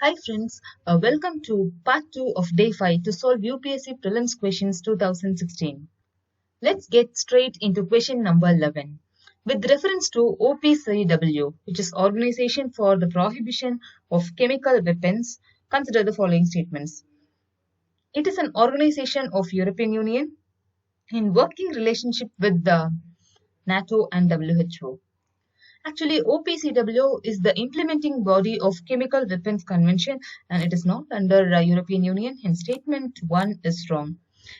Hi friends, welcome to part 2 of day 5 to solve UPSC Prelims questions 2016. Let's get straight into question number 11. With reference to OPCW, which is Organization for the Prohibition of Chemical Weapons, consider the following statements. It is an organization of European Union in working relationship with the NATO and WHO. Actually, OPCW is the implementing body of Chemical Weapons Convention and it is not under European Union. Hence, statement 1 is wrong.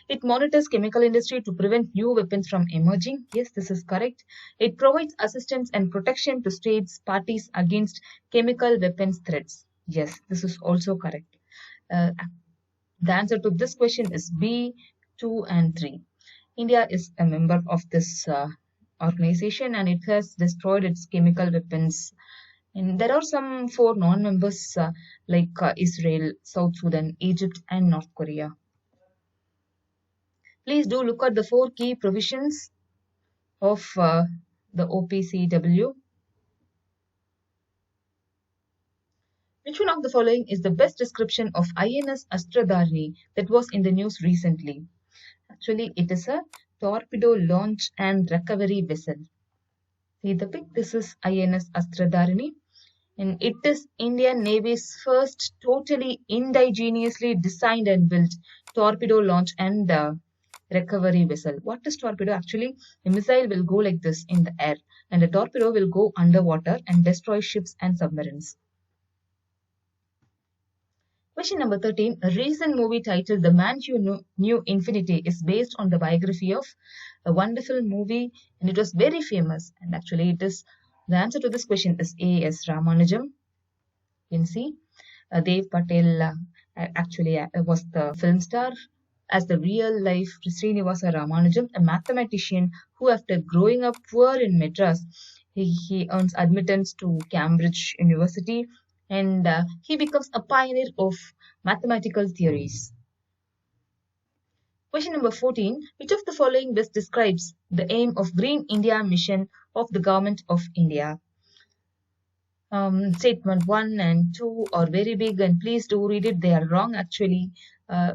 It monitors chemical industry to prevent new weapons from emerging. Yes, this is correct. It provides assistance and protection to states parties against chemical weapons threats. Yes, this is also correct. The answer to this question is B, 2 and 3. India is a member of this organization and it has destroyed its chemical weapons. And there are some 4 non-members like Israel, South Sudan, Egypt and North Korea. Please do look at the 4 key provisions of the OPCW. Which one of the following is the best description of INS Dharni that was in the news recently? Actually, it is a torpedo launch and recovery vessel. See the pic, this is INS Dharni. And it is Indian Navy's first totally indigenously designed and built torpedo launch and recovery vessel. What is torpedo? Actually, a missile will go like this in the air and a torpedo will go underwater and destroy ships and submarines. Question number 13. A recent movie titled The Manchu Knew Infinity is based on the biography of a wonderful movie and it was very famous. And actually, it is the answer to this question is A. S. Ramanujam. You can see Dev Patel actually was the film star. As the real life Srinivasa Ramanujam, a mathematician who, after growing up poor in Madras, he earns admittance to Cambridge University and he becomes a pioneer of mathematical theories. Question number 14. Which of the following best describes the aim of Green India mission of the Government of India? Statement 1 and 2 are very big and please do read it. They are wrong actually.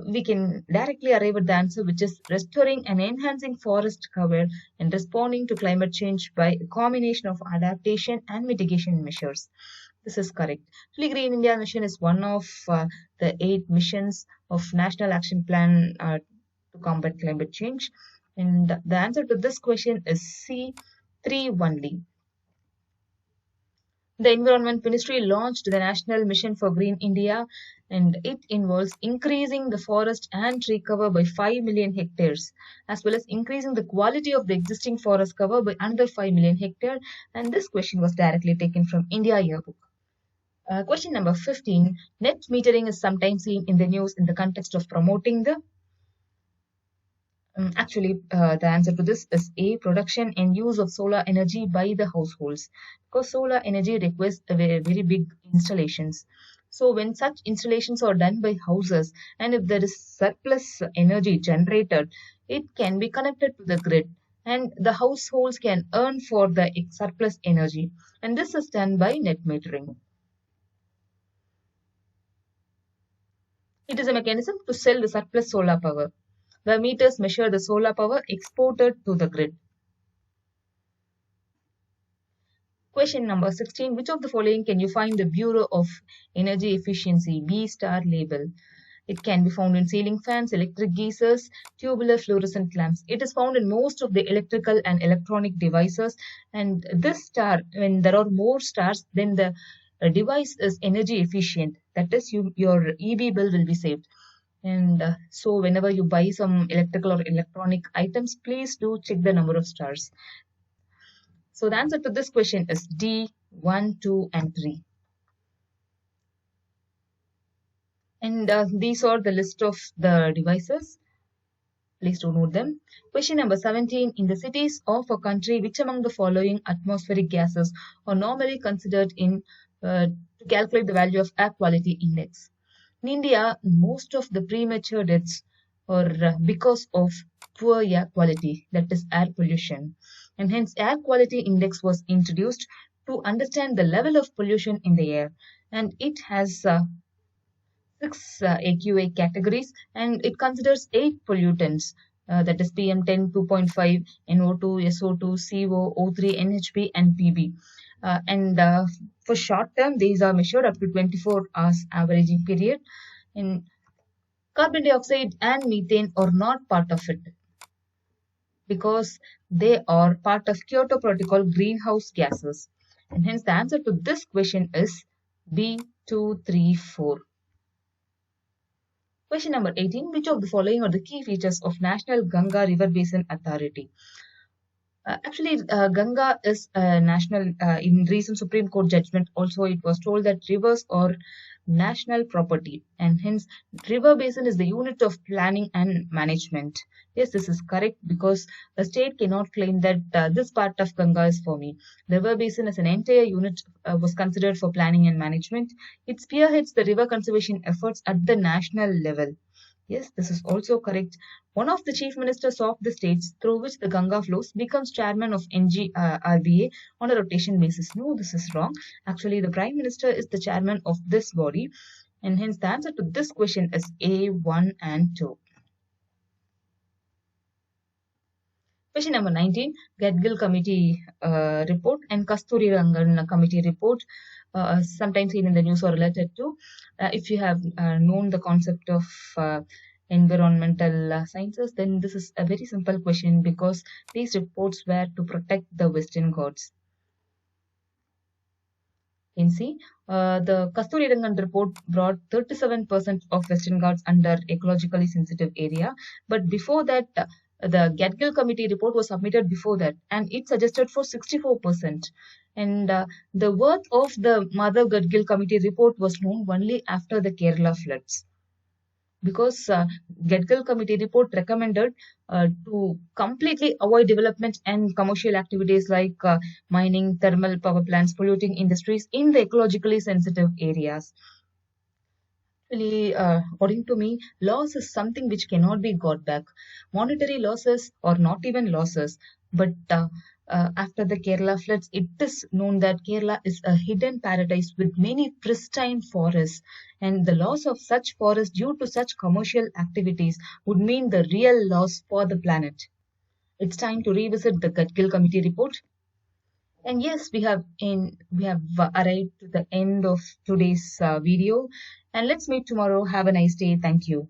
We can directly arrive at the answer, which is restoring and enhancing forest cover and responding to climate change by a combination of adaptation and mitigation measures. This is correct. Actually, Green India mission is one of the 8 missions of National Action Plan to combat climate change. And the answer to this question is C, 3 only. The Environment Ministry launched the National Mission for Green India and it involves increasing the forest and tree cover by 5 million hectares as well as increasing the quality of the existing forest cover by another 5 million hectares, and this question was directly taken from India Yearbook. Question number 15. Net metering is sometimes seen in the news in the context of promoting the the answer to this is A, production and use of solar energy by the households, because solar energy requires very, very big installations. So when such installations are done by houses and if there is surplus energy generated, it can be connected to the grid and the households can earn for the surplus energy, and this is done by net metering. It is a mechanism to sell the surplus solar power. The meters measure the solar power exported to the grid. Question number 16. Which of the following can you find the Bureau of Energy Efficiency B star label? It can be found in ceiling fans, electric geysers, tubular fluorescent lamps. It is found in most of the electrical and electronic devices. And this star, when there are more stars, then the device is energy efficient. That is, your EB bill will be saved. And so whenever you buy some electrical or electronic items, please do check the number of stars. So the answer to this question is D, 1, 2 and 3. And these are the list of the devices. Please do note them. Question number 17. In the cities of a country, which among the following atmospheric gases are normally considered in to calculate the value of air quality index? In India, most of the premature deaths are because of poor air quality, that is air pollution. And hence air quality index was introduced to understand the level of pollution in the air. And it has 6 AQA categories, and it considers 8 pollutants, that is PM10, 2.5, NO2, SO2, CO, O3, NHP, and PB. And for short term, these are measured up to 24 hours averaging period. And carbon dioxide and methane are not part of it because they are part of Kyoto Protocol greenhouse gases. And hence the answer to this question is B, 2, 3, 4. Question number 18. Which of the following are the key features of National Ganga River Basin Authority? Ganga is a national, in recent Supreme Court judgment, also it was told that rivers are national property, and hence river basin is the unit of planning and management. Yes, this is correct because a state cannot claim that this part of Ganga is for me. The river basin as an entire unit was considered for planning and management. It spearheads the river conservation efforts at the national level. Yes, this is also correct. One of the chief ministers of the states through which the Ganga flows becomes chairman of NGRBA on a rotation basis. No, this is wrong. Actually, the prime minister is the chairman of this body, and hence the answer to this question is A, 1 and 2. Question number 19, Gadgil Committee report and Kasturi Rangan Committee report, sometimes seen in the news or related to. If you have known the concept of environmental sciences, then this is a very simple question because these reports were to protect the Western Ghats. You can see the Kasturi Rangan report brought 37% of Western Ghats under ecologically sensitive area, but before that, the Gadgil committee report was submitted before that, and it suggested for 64%. And the worth of the Mother Gadgil committee report was known only after the Kerala floods, because Gadgil committee report recommended to completely avoid development and commercial activities like mining, thermal power plants, polluting industries in the ecologically sensitive areas. Actually, according to me, loss is something which cannot be got back. Monetary losses or not even losses, but after the Kerala floods, it is known that Kerala is a hidden paradise with many pristine forests, and the loss of such forests due to such commercial activities would mean the real loss for the planet. It's time to revisit the Gadgil committee report. And yes, we have arrived to the end of today's video. And let's meet tomorrow. Have a nice day. Thank you.